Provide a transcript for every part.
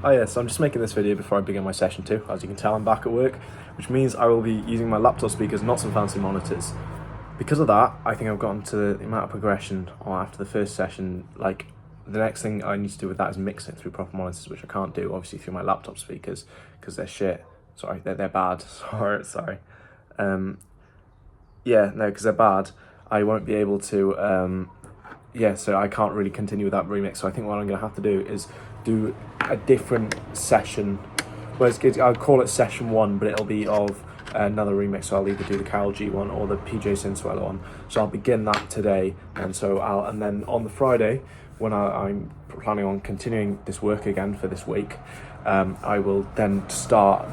Oh yeah, so I'm just making this video before I begin my session 2. As you can tell, I'm back at work, which means I will be using my laptop speakers, not some fancy monitors. Because of that, I think I've gotten to the amount of progression after the first session. Like, the next thing I need to do with that is mix it through proper monitors, which I can't do, obviously, through my laptop speakers, because they're shit. Sorry, they're bad. Sorry. Yeah, no, because they're bad. I won't be able to, so I can't really continue with that remix. So I think what I'm going to have to do is do a different session. I'll call it session 1, but it'll be of another remix. So I'll either do the Carol G one or the PJ Sinsuela one. So I'll begin that today, and then on the Friday, when I'm planning on continuing this work again for this week, I will then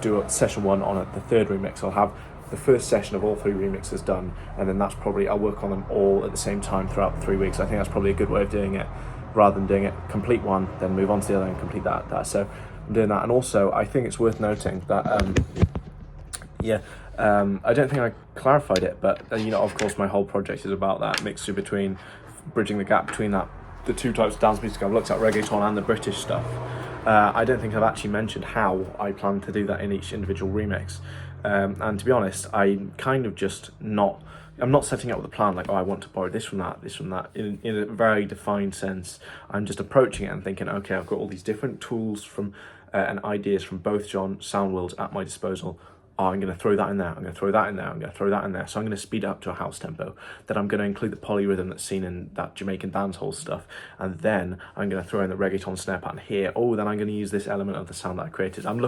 do a session 1 on the third remix. I'll have the first session of all 3 remixes done, and then I'll work on them all at the same time throughout the 3 weeks. I think that's probably a good way of doing it, rather than doing it complete one, then move on to the other and complete that. So I'm doing that. And also, I think it's worth noting that, I don't think I clarified it, but of course, my whole project is about that mixture between bridging the gap between the 2 types of dance music. I've looked at reggaeton and the British stuff. I don't think I've actually mentioned how I plan to do that in each individual remix. And to be honest, I'm kind of I'm not setting up with a plan like, I want to borrow this from that, in a very defined sense. I'm just approaching it and thinking, okay, I've got all these different tools from and ideas from both sound worlds at my disposal. I'm going to throw that in there, I'm going to throw that in there, I'm going to throw that in there. So I'm going to speed it up to a house tempo. Then I'm going to include the polyrhythm that's seen in that Jamaican dancehall stuff. And then I'm going to throw in the reggaeton snare pattern here. Then I'm going to use this element of the sound that I created. I'm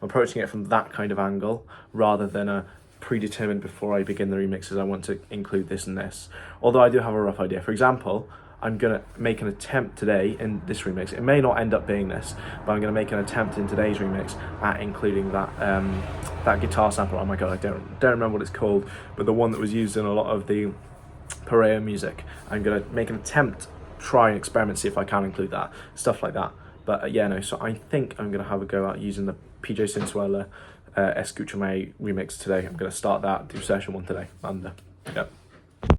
approaching it from that kind of angle, rather than a predetermined before I begin the remixes, I want to include this and this. Although I do have a rough idea. For example, I'm going to make an attempt today in this remix. It may not end up being this, but I'm going to make an attempt in today's remix at including that guitar sample. Oh my god, I don't remember what it's called, but the one that was used in a lot of the Pareo music. I'm going to make an attempt, try and experiment, see if I can include that, stuff like that. But so I think I'm going to have a go at using the PJ Sinsuela Escúchame remix today. I'm going to start that, do session 1 today, and yeah.